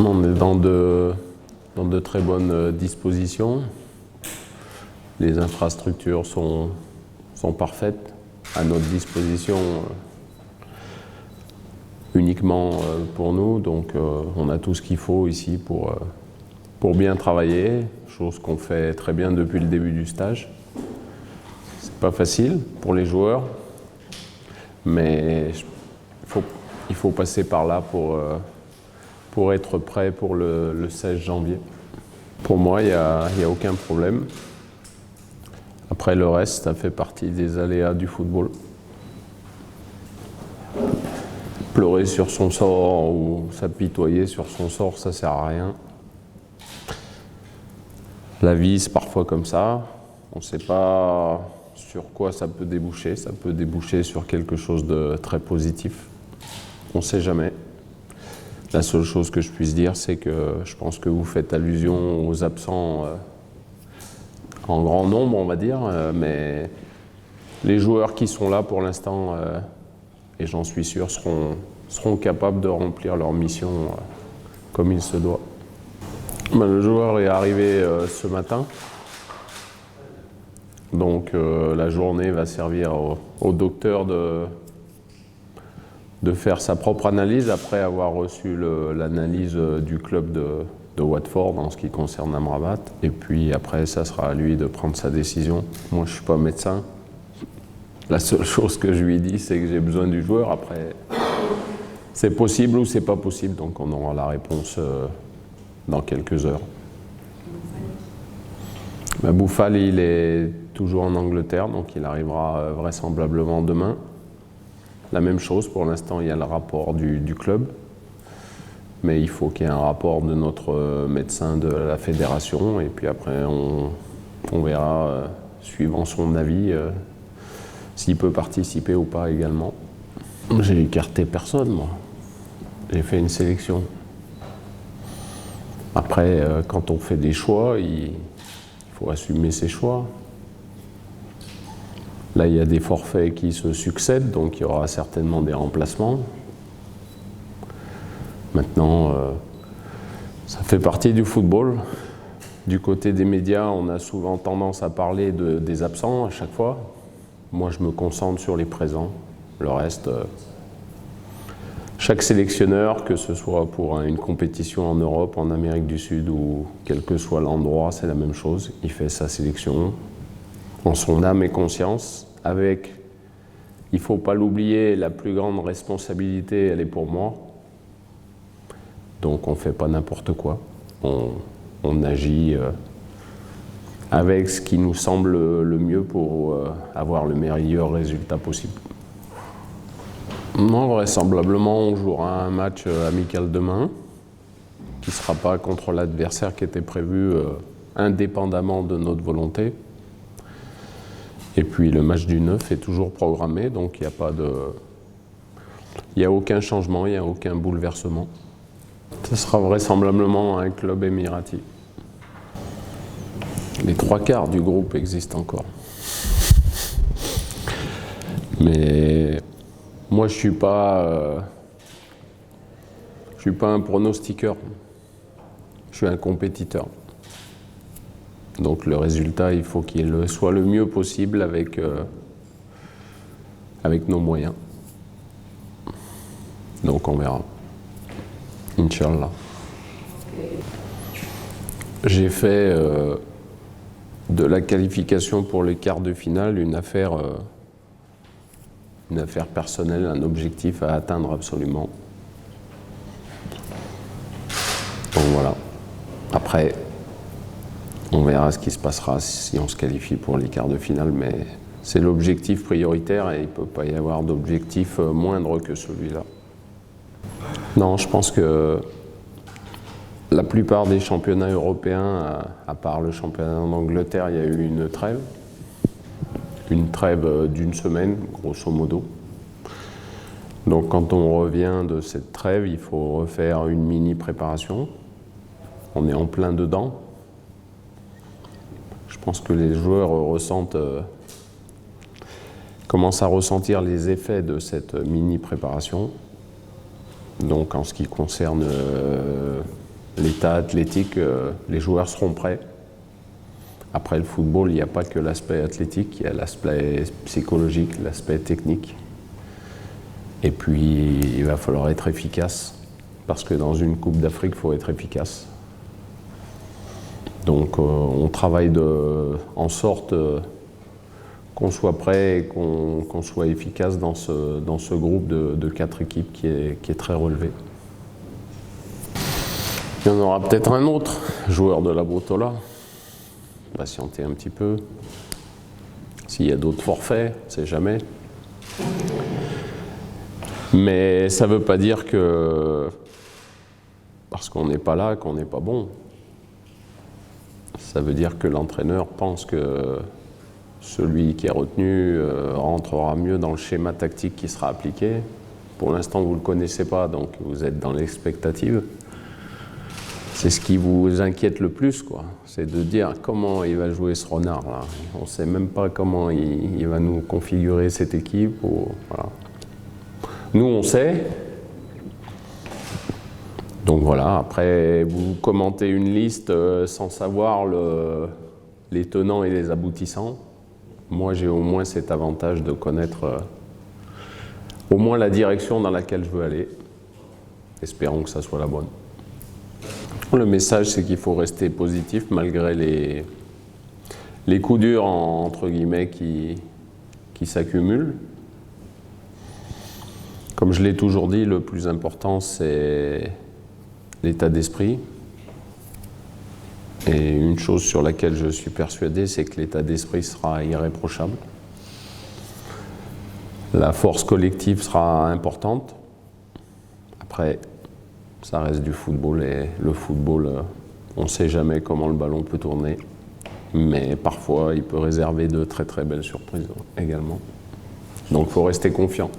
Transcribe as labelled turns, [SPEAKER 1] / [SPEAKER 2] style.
[SPEAKER 1] On est dans de très bonnes dispositions. Les infrastructures sont parfaites, à notre disposition uniquement pour nous. Donc on a tout ce qu'il faut ici pour bien travailler, chose qu'on fait très bien depuis le début du stage. C'est pas facile pour les joueurs, mais il faut passer par là pour être prêt pour le 16 janvier. Pour moi, il n'y a aucun problème. Après, le reste, ça fait partie des aléas du football. Pleurer sur son sort ou s'apitoyer sur son sort, ça ne sert à rien. La vie, c'est parfois comme ça. On ne sait pas sur quoi ça peut déboucher. Ça peut déboucher sur quelque chose de très positif. On ne sait jamais. La seule chose que je puisse dire, c'est que je pense que vous faites allusion aux absents en grand nombre, on va dire, mais les joueurs qui sont là pour l'instant, et j'en suis sûr, seront capables de remplir leur mission comme il se doit. Le joueur est arrivé ce matin, donc la journée va servir au docteur de faire sa propre analyse après avoir reçu l'analyse du club de Watford en ce qui concerne Amrabat. Et puis après, ça sera à lui de prendre sa décision. Moi, je ne suis pas médecin. La seule chose que je lui ai dit, c'est que j'ai besoin du joueur. Après, c'est possible ou c'est pas possible. Donc on aura la réponse dans quelques heures. Bouffal, il est toujours en Angleterre, donc il arrivera vraisemblablement demain. La même chose, pour l'instant, il y a le rapport du club. Mais il faut qu'il y ait un rapport de notre médecin de la fédération. Et puis après, on verra, suivant son avis, s'il peut participer ou pas également. J'ai écarté personne, moi. J'ai fait une sélection. Après, quand on fait des choix, il faut assumer ses choix. Là, il y a des forfaits qui se succèdent, donc il y aura certainement des remplacements. Maintenant, ça fait partie du football. Du côté des médias, on a souvent tendance à parler des absents à chaque fois. Moi, je me concentre sur les présents. Le reste, chaque sélectionneur, que ce soit pour une compétition en Europe, en Amérique du Sud ou quel que soit l'endroit, c'est la même chose. Il fait sa sélection en son âme et conscience. Avec, il ne faut pas l'oublier, la plus grande responsabilité, elle est pour moi. Donc on ne fait pas n'importe quoi. On agit avec ce qui nous semble le mieux pour avoir le meilleur résultat possible. Non, vraisemblablement, on jouera un match amical demain, qui ne sera pas contre l'adversaire qui était prévu indépendamment de notre volonté. Et puis le match du 9 est toujours programmé, donc il n'y a aucun changement, il n'y a aucun bouleversement. Ce sera vraisemblablement un club émirati. Les 3/4 du groupe existent encore. Mais moi, je suis pas un pronostiqueur. Je suis un compétiteur. Donc le résultat, il faut qu'il soit le mieux possible avec nos moyens. Donc on verra. Inch'Allah. J'ai fait de la qualification pour les quarts de finale une affaire personnelle, un objectif à atteindre absolument. Donc voilà. Après, on verra ce qui se passera si on se qualifie pour les quarts de finale, mais c'est l'objectif prioritaire et il ne peut pas y avoir d'objectif moindre que celui-là. Non, je pense que la plupart des championnats européens, à part le championnat d'Angleterre, il y a eu une trêve d'une semaine, grosso modo. Donc quand on revient de cette trêve, il faut refaire une mini-préparation. On est en plein dedans. Je pense que les joueurs commencent à ressentir les effets de cette mini-préparation. Donc en ce qui concerne l'état athlétique, les joueurs seront prêts. Après le football, il n'y a pas que l'aspect athlétique, il y a l'aspect psychologique, l'aspect technique. Et puis, il va falloir être efficace, parce que dans une Coupe d'Afrique, il faut être efficace. Donc, on travaille en sorte qu'on soit prêt et qu'on soit efficace dans ce groupe de 4 équipes qui est très relevé. Il y en aura peut-être un autre, joueur de la Botola. Patienter un petit peu. S'il y a d'autres forfaits, on ne sait jamais. Mais ça ne veut pas dire que parce qu'on n'est pas là, qu'on n'est pas bon. Ça veut dire que l'entraîneur pense que celui qui est retenu rentrera mieux dans le schéma tactique qui sera appliqué. Pour l'instant, vous ne le connaissez pas, donc vous êtes dans l'expectative. C'est ce qui vous inquiète le plus, quoi. C'est de dire comment il va jouer ce renard-là. On ne sait même pas comment il va nous configurer cette équipe. Voilà. Nous, on sait. Donc voilà, après, vous commentez une liste sans savoir les tenants et les aboutissants. Moi, j'ai au moins cet avantage de connaître au moins la direction dans laquelle je veux aller. Espérons que ça soit la bonne. Le message, c'est qu'il faut rester positif malgré les coups durs, entre guillemets, qui s'accumulent. Comme je l'ai toujours dit, le plus important, c'est l'état d'esprit. Et une chose sur laquelle je suis persuadé, c'est que l'état d'esprit sera irréprochable. La force collective sera importante. Après, ça reste du football et le football, on ne sait jamais comment le ballon peut tourner. Mais parfois, il peut réserver de très très belles surprises également. Donc il faut rester confiant.